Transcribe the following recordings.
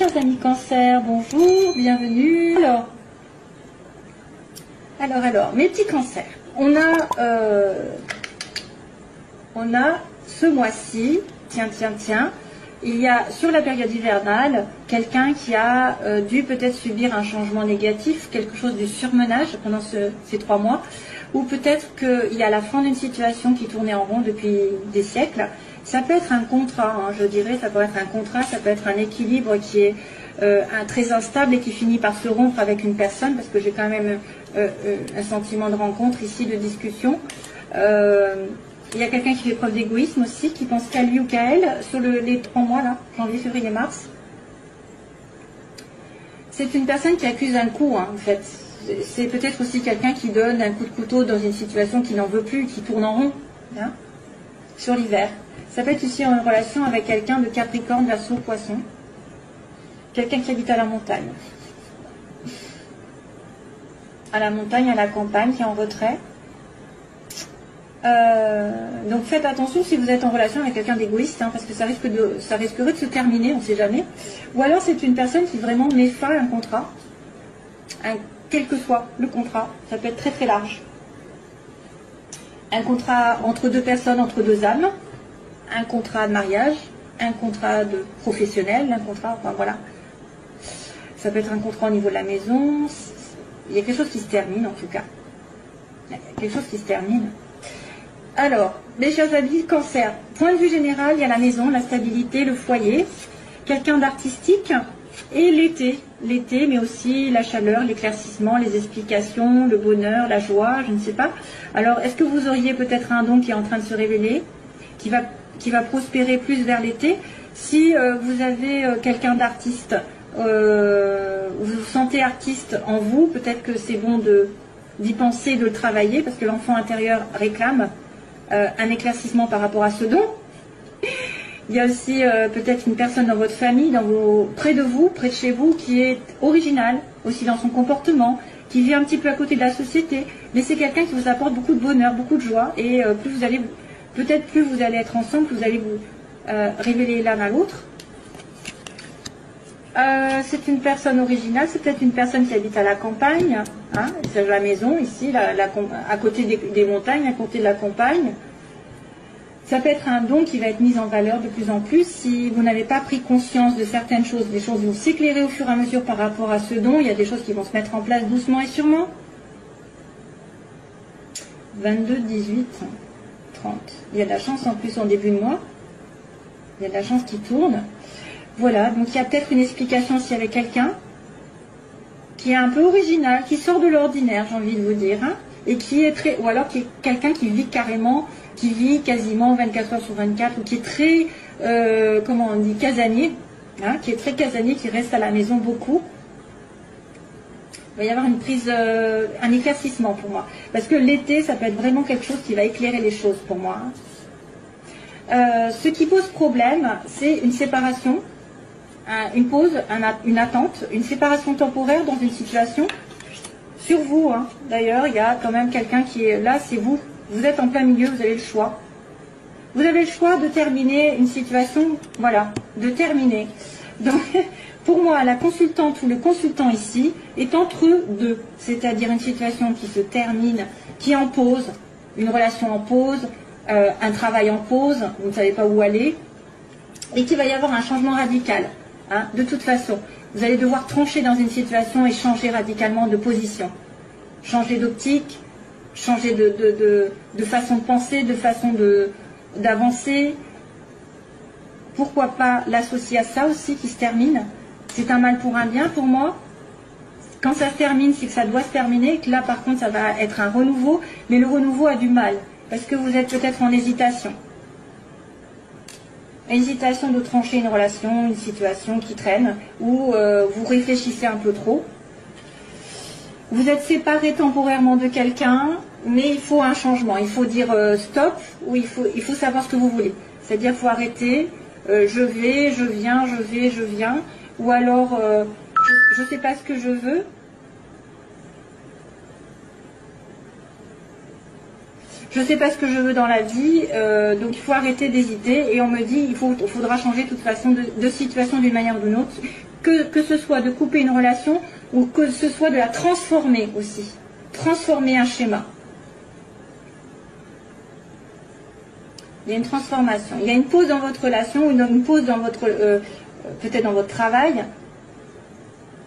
chers amis cancer, bonjour, bienvenue. Alors, mes petits cancers, on a ce mois-ci, tiens, il y a sur la période hivernale, quelqu'un qui a dû peut-être subir un changement négatif, quelque chose du surmenage pendant ces 3 mois, ou peut-être qu'il y a la fin d'une situation qui tournait en rond depuis des siècles. Ça peut être un contrat, hein, je dirais, ça peut être un contrat, ça peut être un équilibre qui est très instable et qui finit par se rompre avec une personne, parce que j'ai quand même un sentiment de rencontre ici, de discussion. Il y a quelqu'un qui fait preuve d'égoïsme aussi, qui pense qu'à lui ou qu'à elle, sur les 3 mois, là, janvier, février, mars. C'est une personne qui accuse un coup, hein, en fait. C'est peut-être aussi quelqu'un qui donne un coup de couteau dans une situation qui n'en veut plus, qui tourne en rond, hein, sur l'hiver. Ça peut être aussi en relation avec quelqu'un de Capricorne, Verseau, Poisson. Quelqu'un qui habite à la montagne. À la montagne, à la campagne, qui est en retrait. Donc faites attention si vous êtes en relation avec quelqu'un d'égoïste, hein, parce que ça risquerait de se terminer, on ne sait jamais. Ou alors c'est une personne qui vraiment met fin à un contrat, quel que soit le contrat, ça peut être très très large. Un contrat entre 2 personnes, entre 2 âmes, un contrat de mariage, un contrat de professionnel, un contrat, enfin voilà. Ça peut être un contrat au niveau de la maison, il y a quelque chose qui se termine en tout cas. Il y a quelque chose qui se termine. Alors, mes chers amis, cancer, point de vue général, il y a la maison, la stabilité, le foyer, quelqu'un d'artistique et l'été, mais aussi la chaleur, l'éclaircissement, les explications, le bonheur, la joie, je ne sais pas. Alors, est-ce que vous auriez peut-être un don qui est en train de se révéler, qui va prospérer plus vers l'été? Si vous avez quelqu'un d'artiste, vous vous sentez artiste en vous, peut-être que c'est bon d'y penser, de le travailler, parce que l'enfant intérieur réclame un éclaircissement par rapport à ce don. Il y a aussi peut-être une personne dans votre famille, près de vous, près de chez vous, qui est originale, aussi dans son comportement, qui vit un petit peu à côté de la société, mais c'est quelqu'un qui vous apporte beaucoup de bonheur, beaucoup de joie, et plus vous allez être ensemble, plus vous allez vous révéler l'un à l'autre. C'est une personne originale, c'est peut-être une personne qui habite à la campagne, hein, c'est la maison ici, à côté des montagnes, à côté de la campagne. Ça peut être un don qui va être mis en valeur de plus en plus. Si vous n'avez pas pris conscience de certaines choses, les choses vont s'éclairer au fur et à mesure par rapport à ce don. Il y a des choses qui vont se mettre en place doucement et sûrement. 22, 18, 30. Il y a de la chance en plus en début de mois. Il y a de la chance qui tourne. Voilà, donc il y a peut-être une explication aussi avec quelqu'un qui est un peu original, qui sort de l'ordinaire, j'ai envie de vous dire, hein, et qui est ou alors qui est quelqu'un qui vit carrément, qui vit quasiment 24 heures sur 24, ou qui est très, comment on dit, casanier, hein, qui est très casanier, qui reste à la maison beaucoup. Il va y avoir une prise, un éclaircissement pour moi, parce que l'été, ça peut être vraiment quelque chose qui va éclairer les choses pour moi, hein. Ce qui pose problème, c'est une séparation, une pause, une attente, une séparation temporaire dans une situation. Sur vous, hein. D'ailleurs, il y a quand même quelqu'un qui est là, c'est vous. Vous êtes en plein milieu, vous avez le choix. Vous avez le choix de terminer une situation, voilà, de terminer. Donc, pour moi, la consultante ou le consultant ici est entre deux, c'est-à-dire une situation qui se termine, qui est en pause, une relation en pause, un travail en pause, vous ne savez pas où aller, et qu'il va y avoir un changement radical. Hein, de toute façon, vous allez devoir trancher dans une situation et changer radicalement de position. Changer d'optique, changer de façon de penser, de façon d'avancer. Pourquoi pas l'associer à ça aussi qui se termine? C'est un mal pour un bien pour moi. Quand ça se termine, c'est que ça doit se terminer, que là par contre ça va être un renouveau, mais le renouveau a du mal, parce que vous êtes peut-être en hésitation. Hésitation de trancher une relation, une situation qui traîne, ou vous réfléchissez un peu trop. Vous êtes séparé temporairement de quelqu'un, mais il faut un changement. Il faut dire stop, ou il faut savoir ce que vous voulez. C'est-à-dire qu'il faut arrêter, je vais, je viens, je vais, je viens, ou alors je ne sais pas ce que je veux. je ne sais pas ce que je veux dans la vie, donc il faut arrêter d'hésiter. Et on me dit, il faudra changer de toute façon de situation d'une manière ou d'une autre, que ce soit de couper une relation ou que ce soit de la transformer aussi. Transformer un schéma. Il y a une transformation. Il y a une pause dans votre relation, ou une pause dans votre, peut-être dans votre travail.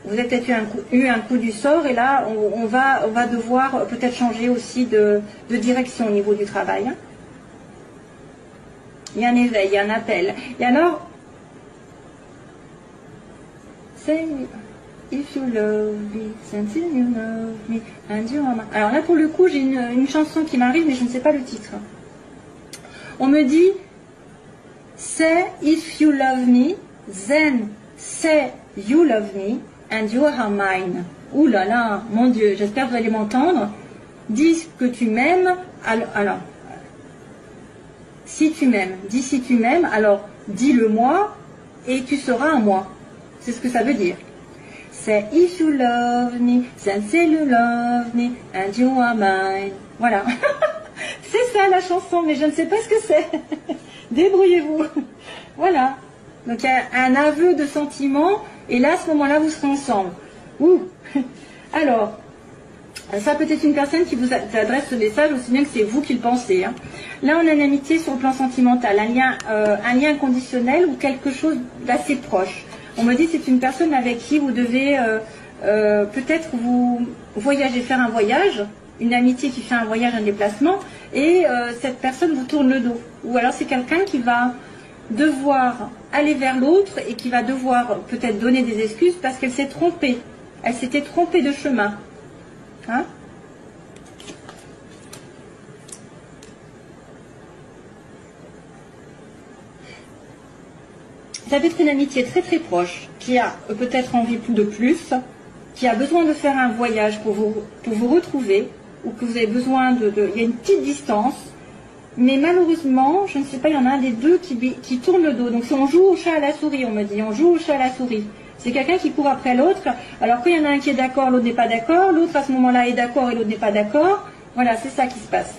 Vous avez peut-être eu un coup du sort et là, on va devoir peut-être changer aussi de direction au niveau du travail. Il y a un éveil, il y a un appel. Et alors, say if you love me, until you love me, and you are mine. Alors là, pour le coup, j'ai une chanson qui m'arrive, mais je ne sais pas le titre. On me dit, say if you love me, then say you love me, and you are mine. Ouh là là, mon Dieu, j'espère que vous allez m'entendre. Dis que tu m'aimes, alors, si tu m'aimes, dis si tu m'aimes, alors dis-le moi, et tu seras un moi. C'est ce que ça veut dire. Say if you love me, then say you love me, and you are mine. Voilà. C'est ça la chanson, mais je ne sais pas ce que c'est. Débrouillez-vous. Voilà. Donc il y a un aveu de sentiment, et là, à ce moment-là, vous serez ensemble. Ouh. Alors, ça peut être une personne qui vous adresse ce message, aussi bien que c'est vous qui le pensez. Hein. Là, on a une amitié sur le plan sentimental, un lien inconditionnel ou quelque chose d'assez proche. On me dit que c'est une personne avec qui vous devez peut-être vous voyager, faire un voyage, une amitié qui fait un voyage, un déplacement, et cette personne vous tourne le dos. Ou alors c'est quelqu'un qui va devoir aller vers l'autre et qui va devoir peut-être donner des excuses parce qu'elle s'est trompée. Elle s'était trompée de chemin. Hein? Ça peut être une amitié très très proche, qui a peut-être envie de plus, qui a besoin de faire un voyage pour vous retrouver, ou que vous avez besoin il y a une petite distance, mais malheureusement, je ne sais pas, il y en a un des deux qui tourne le dos. Donc si on joue au chat à la souris, on me dit, on joue au chat à la souris. C'est quelqu'un qui court après l'autre. Alors quand il y en a un qui est d'accord, l'autre n'est pas d'accord, l'autre à ce moment-là est d'accord et l'autre n'est pas d'accord. Voilà, c'est ça qui se passe.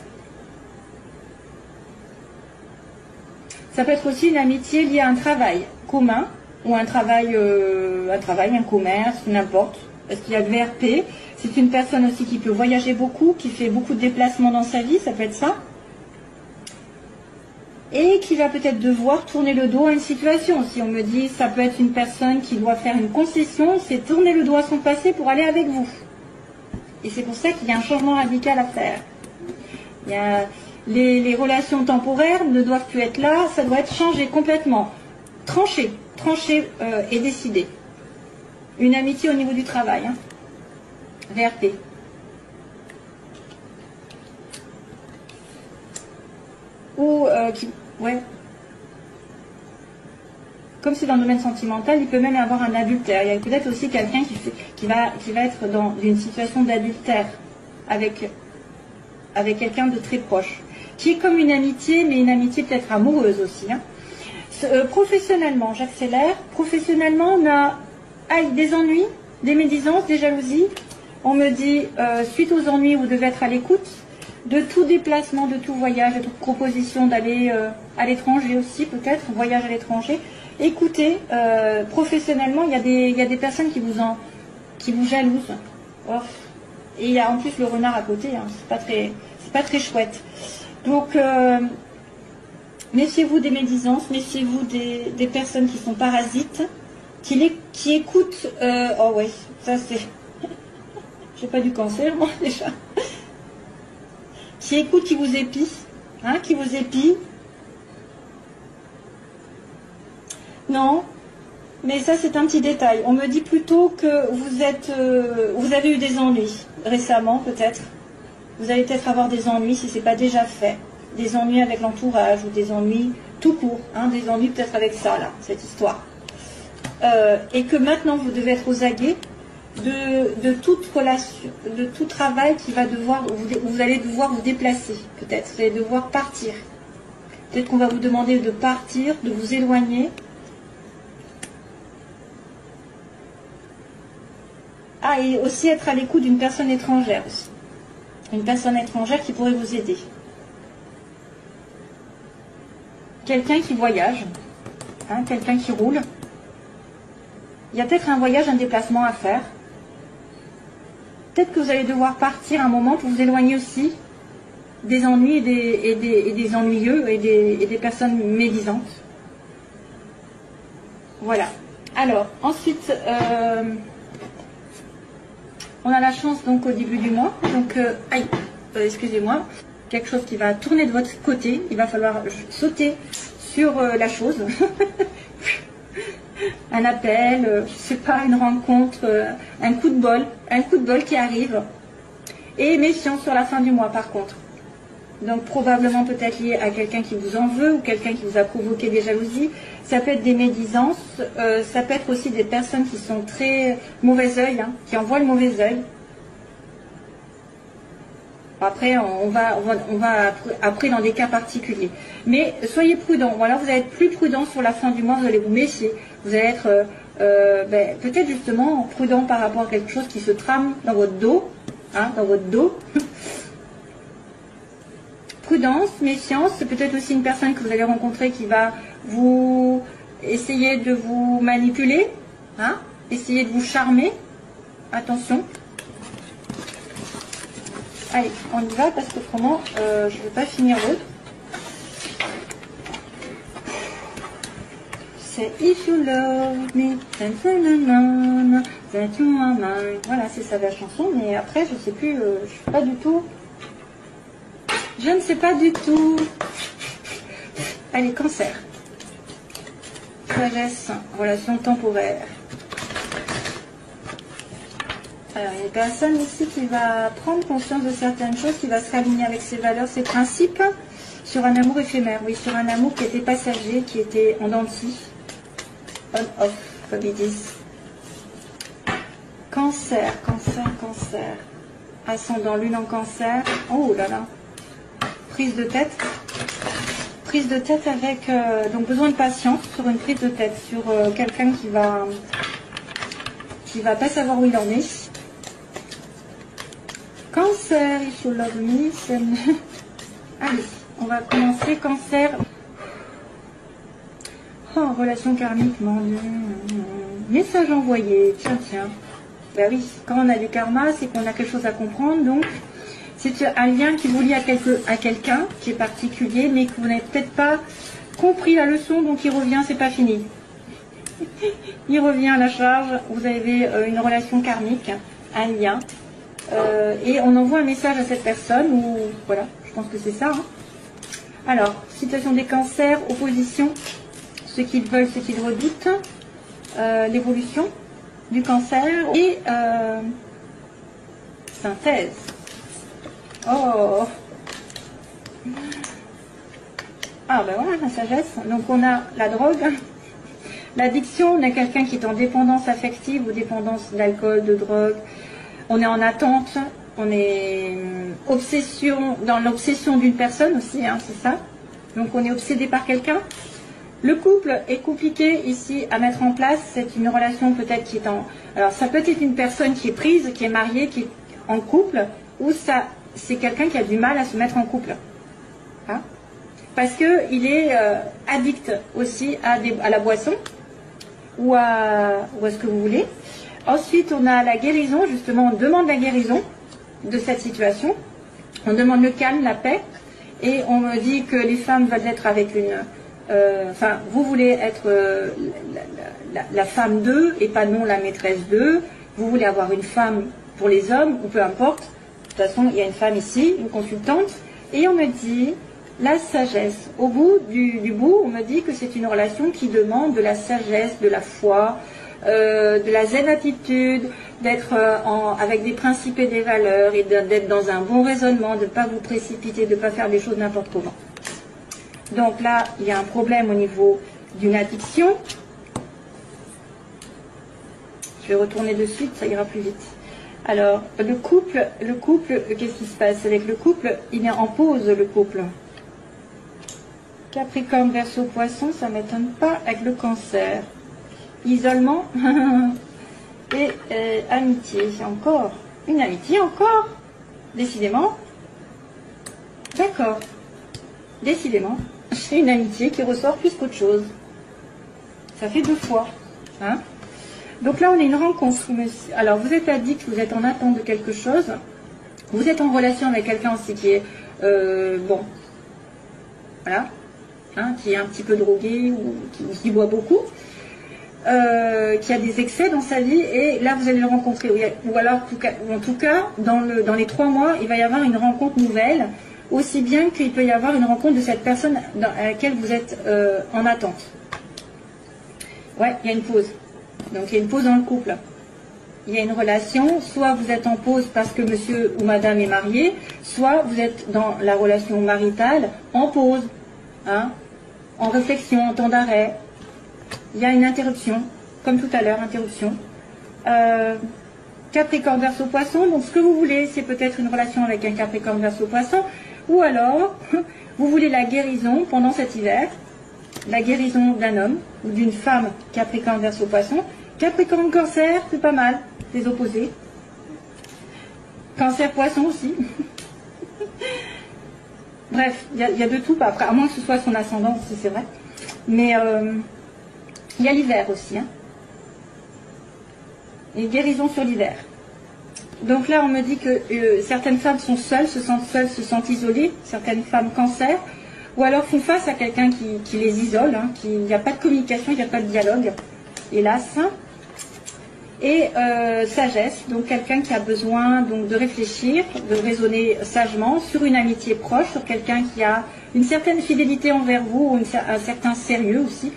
Ça peut être aussi une amitié liée à un travail commun, ou un travail, un commerce, n'importe. Parce qu'il y a le VRP. C'est une personne aussi qui peut voyager beaucoup, qui fait beaucoup de déplacements dans sa vie, ça peut être ça. Et qui va peut-être devoir tourner le dos à une situation. Si on me dit, ça peut être une personne qui doit faire une concession, c'est tourner le dos à son passé pour aller avec vous. Et c'est pour ça qu'il y a un changement radical à faire. Il y a les relations temporaires ne doivent plus être là, ça doit être changé complètement. Tranché et décidé. Une amitié au niveau du travail. Hein. VRP. Ou ouais. Comme c'est dans le domaine sentimental, il peut même y avoir un adultère. Il y a peut-être aussi quelqu'un qui va être dans une situation d'adultère avec quelqu'un de très proche, qui est comme une amitié, mais une amitié peut-être amoureuse aussi. Hein. Professionnellement, j'accélère. Professionnellement, on a des ennuis, des médisances, des jalousies. On me dit, suite aux ennuis, vous devez être à l'écoute de tout déplacement, de tout voyage, de toute proposition d'aller à l'étranger aussi, peut-être, voyage à l'étranger. Écoutez, professionnellement, il y a des personnes qui vous jalousent. Oh. Et il y a en plus le renard à côté, hein. C'est pas très chouette. Donc, méfiez-vous des médisances, méfiez-vous des personnes qui sont parasites, qui écoutent. Oh ouais, ça c'est. J'ai pas du cancer, moi déjà. Qui écoutent, qui vous épient, hein, qui vous épient. Non, mais ça c'est un petit détail. On me dit plutôt que vous avez eu des ennuis récemment peut-être. Vous allez peut-être avoir des ennuis si ce n'est pas déjà fait. Des ennuis avec l'entourage ou des ennuis tout court. Hein, des ennuis peut-être avec ça, là, cette histoire. Et que maintenant vous devez être aux aguets de toute relation, de tout travail qui va devoir, vous allez devoir vous déplacer peut-être. Vous allez devoir partir. Peut-être qu'on va vous demander de partir, de vous éloigner. Ah, et aussi être à l'écoute d'une personne étrangère aussi. Une personne étrangère qui pourrait vous aider. quelqu'un qui voyage, hein, quelqu'un qui roule. Il y a peut-être un voyage, un déplacement à faire. Peut-être que vous allez devoir partir un moment pour vous éloigner aussi des ennuis et des ennuyeux et des personnes médisantes. Voilà. Alors, ensuite, on a la chance donc au début du mois. Donc, excusez-moi, quelque chose qui va tourner de votre côté. Il va falloir sauter sur la chose. Un appel, je sais pas, une rencontre, un coup de bol qui arrive. Et méfiance sur la fin du mois par contre. Donc probablement peut-être lié à quelqu'un qui vous en veut ou quelqu'un qui vous a provoqué des jalousies. Ça peut être des médisances, ça peut être aussi des personnes qui sont très mauvais œil, hein, qui envoient le mauvais œil. Après, on va après dans des cas particuliers. Mais soyez prudents. Voilà, vous allez être plus prudent sur la fin du mois, vous allez vous méfier. Vous allez être peut-être justement prudent par rapport à quelque chose qui se trame dans votre dos. Hein, dans votre dos. Prudence, méfiance, c'est peut-être aussi une personne que vous allez rencontrer qui va vous essayer de vous manipuler, hein, essayer de vous charmer. Attention. Allez, on y va parce qu'autrement, je ne vais pas finir l'autre. C'est If You Love Me, that you are mine. Voilà, c'est ça la chanson, mais après, je sais plus, je suis pas du tout. Je ne sais pas du tout. Allez, Cancer. Sagesse, relation temporaire. Alors, il y a une personne ici qui va prendre conscience de certaines choses, qui va se réaligner avec ses valeurs, ses principes, sur un amour éphémère. Oui, sur un amour qui était passager, qui était en dents de scie. On-off, comme ils disent. Cancer, cancer, cancer. Ascendant lune en cancer. Oh là là. Prise de tête. Prise de tête avec donc besoin de patience sur une prise de tête, sur quelqu'un qui va pas savoir où il en est. Cancer, if you love me. Allez, on va commencer. Cancer. Oh, relation karmique, mon Dieu. Message envoyé. Tiens, tiens. Ben oui, quand on a du karma, c'est qu'on a quelque chose à comprendre. Donc, c'est un lien qui vous lie à quelqu'un qui est particulier, mais que vous n'avez peut-être pas compris la leçon, donc il revient, c'est pas fini. Il revient à la charge. Vous avez une relation karmique, un lien. Et on envoie un message à cette personne, ou voilà, je pense que c'est ça. Hein. Alors, situation des cancers, opposition, ce qu'ils veulent, ce qu'ils redoutent, l'évolution du cancer et synthèse. Oh! Ah ben voilà, la sagesse. Donc on a la drogue, l'addiction, on a quelqu'un qui est en dépendance affective ou dépendance d'alcool, de drogue. On est en attente, on est dans l'obsession d'une personne aussi, hein, c'est ça. Donc on est obsédé par quelqu'un. Le couple est compliqué ici à mettre en place. C'est une relation peut-être qui est en... Alors ça peut être une personne qui est prise, qui est mariée, qui est en couple, ou ça c'est quelqu'un qui a du mal à se mettre en couple. Hein, parce qu'il est addict aussi à la boisson, ou à ce que vous voulez. Ensuite, on a la guérison, justement, on demande la guérison de cette situation. On demande le calme, la paix, et on me dit que les femmes veulent être avec une... Enfin, vous voulez être la femme d'eux et pas non la maîtresse d'eux. Vous voulez avoir une femme pour les hommes, ou peu importe. De toute façon, il y a une femme ici, une consultante, et on me dit la sagesse. Au bout du bout, on me dit que c'est une relation qui demande de la sagesse, de la foi, de la zen attitude, d'être avec des principes et des valeurs, et d'être dans un bon raisonnement, de ne pas vous précipiter, de ne pas faire des choses n'importe comment. Donc là, il y a un problème au niveau d'une addiction. Je vais retourner de suite, ça ira plus vite. Alors, le couple, qu'est-ce qui se passe avec le couple? Il est en pause, le couple. Capricorne, Verseau, Poisson, ça ne m'étonne pas avec le cancer. Isolement et amitié. Encore une amitié, encore. Décidément. D'accord. Décidément. j'ai une amitié qui ressort plus qu'autre chose. Ça fait 2 fois. Hein. Donc là, on a une rencontre. Alors, vous êtes addict, vous êtes en attente de quelque chose. Vous êtes en relation avec quelqu'un aussi qui est, bon, voilà, hein, qui est un petit peu drogué ou qui boit beaucoup. Qui a des excès dans sa vie, et là vous allez le rencontrer, ou alors en tout cas dans les 3 mois il va y avoir une rencontre nouvelle, aussi bien qu'il peut y avoir une rencontre de cette personne à laquelle vous êtes en attente. Ouais, il y a une pause, donc il y a une pause dans le couple, il y a une relation, soit vous êtes en pause parce que monsieur ou madame est marié, soit vous êtes dans la relation maritale en pause, hein, en réflexion, en temps d'arrêt. Il y a une interruption, comme tout à l'heure, interruption. Capricorne Verseau Poisson, donc ce que vous voulez, c'est peut-être une relation avec un Capricorne Verseau Poisson, ou alors, vous voulez la guérison pendant cet hiver, la guérison d'un homme ou d'une femme Capricorne Verseau Poisson. Capricorne Cancer, c'est pas mal, les opposés. Cancer Poisson aussi. Bref, il y a de tout, après, à moins que ce soit son ascendant, c'est vrai. Mais il y a l'hiver aussi, hein. Et guérison sur l'hiver. Donc là, on me dit que certaines femmes sont seules, se sentent isolées, certaines femmes cancer, ou alors font face à quelqu'un qui les isole, hein, il n'y a pas de communication, il n'y a pas de dialogue, hélas. Et sagesse, donc quelqu'un qui a besoin donc, de réfléchir, de raisonner sagement sur une amitié proche, sur quelqu'un qui a une certaine fidélité envers vous, ou un certain sérieux aussi.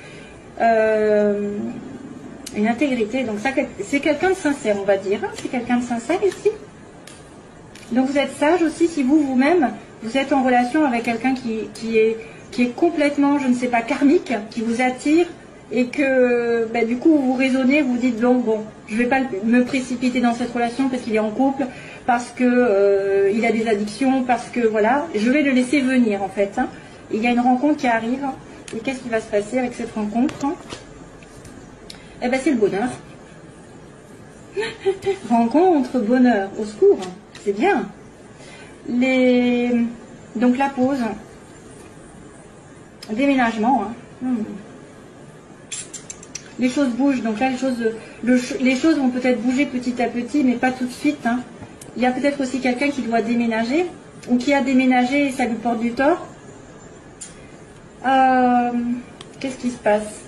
Une intégrité, donc ça c'est quelqu'un de sincère, on va dire, hein, c'est quelqu'un de sincère ici. Donc vous êtes sage aussi si vous-même, vous êtes en relation avec quelqu'un qui est complètement, je ne sais pas, karmique, qui vous attire, et que ben, du coup vous raisonnez, vous dites bon, je ne vais pas me précipiter dans cette relation parce qu'il est en couple, parce que il a des addictions, parce que voilà, je vais le laisser venir en fait, hein. Il y a une rencontre qui arrive. Et qu'est-ce qui va se passer avec cette rencontre? Eh bien, c'est le bonheur. Rencontre, bonheur, au secours. C'est bien. Donc, la pause. Déménagement. Hein. Les choses bougent. Donc là, les choses vont peut-être bouger petit à petit, mais pas tout de suite. Hein. Il y a peut-être aussi quelqu'un qui doit déménager, ou qui a déménagé et ça lui porte du tort. Qu'est-ce qui se passe?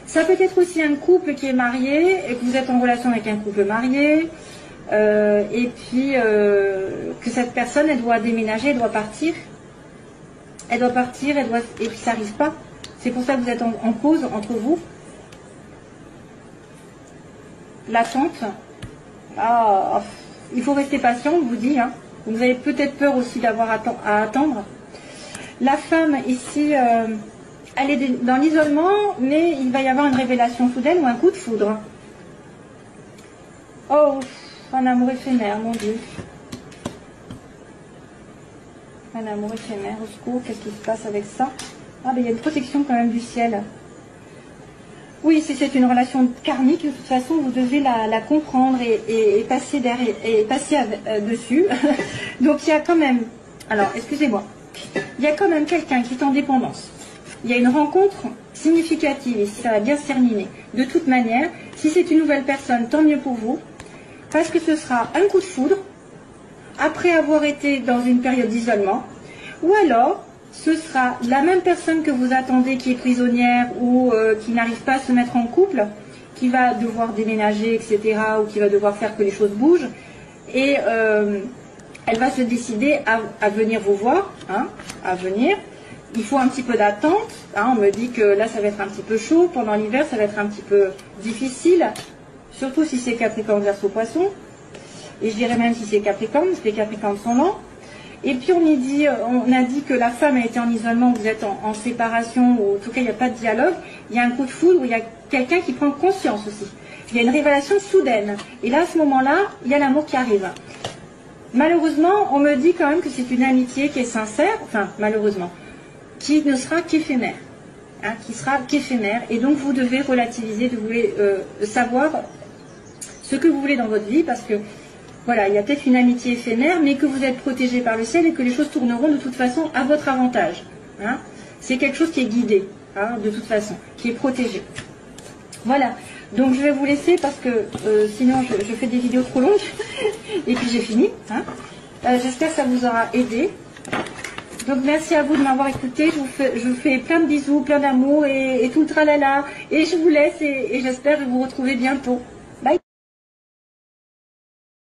Ça peut être aussi un couple qui est marié et que vous êtes en relation avec un couple marié, et puis que cette personne elle doit déménager, elle doit partir, et puis ça n'arrive pas. C'est pour ça que vous êtes en pause entre vous. L'attente. Il faut rester patient, on vous dit. Hein. Vous avez peut-être peur aussi d'avoir à attendre. La femme, ici, elle est dans l'isolement, mais il va y avoir une révélation soudaine ou un coup de foudre. Oh, un amour éphémère, mon Dieu. Un amour éphémère, au secours, qu'est-ce qui se passe avec ça? Ah, ben il y a une protection quand même du ciel. Oui, si c'est une relation karmique, de toute façon, vous devez la comprendre et passer derrière, et passer dessus. Donc il y a quand même... Alors, excusez-moi. Il y a quand même quelqu'un qui est en dépendance. Il y a une rencontre significative, et ça va bien se terminer. De toute manière, si c'est une nouvelle personne, tant mieux pour vous, parce que ce sera un coup de foudre, après avoir été dans une période d'isolement, ou alors, ce sera la même personne que vous attendez qui est prisonnière ou qui n'arrive pas à se mettre en couple, qui va devoir déménager, etc., ou qui va devoir faire que les choses bougent, et elle va se décider à venir vous voir, hein, à venir. Il faut un petit peu d'attente, hein, on me dit que là ça va être un petit peu chaud, pendant l'hiver ça va être un petit peu difficile, surtout si c'est Capricorne Verseau Poisson, et je dirais même si c'est Capricorne, parce que les Capricornes sont lents. Et puis on a dit que la femme a été en isolement, vous êtes en séparation, ou en tout cas il n'y a pas de dialogue, il y a un coup de foudre, où il y a quelqu'un qui prend conscience aussi. Il y a une révélation soudaine, et là à ce moment-là, il y a l'amour qui arrive. Malheureusement, on me dit quand même que c'est une amitié qui est sincère, enfin malheureusement, qui ne sera qu'éphémère, hein, qui sera qu'éphémère, et donc vous devez relativiser, vous devez savoir ce que vous voulez dans votre vie, parce que voilà, il y a peut-être une amitié éphémère, mais que vous êtes protégé par le ciel et que les choses tourneront de toute façon à votre avantage. Hein. C'est quelque chose qui est guidé, hein, de toute façon, qui est protégé. Voilà, donc je vais vous laisser parce que sinon je fais des vidéos trop longues. Et puis j'ai fini. Hein. J'espère que ça vous aura aidé. Donc merci à vous de m'avoir écouté. Je vous fais plein de bisous, plein d'amour et tout le tralala. Et je vous laisse et j'espère vous retrouver bientôt.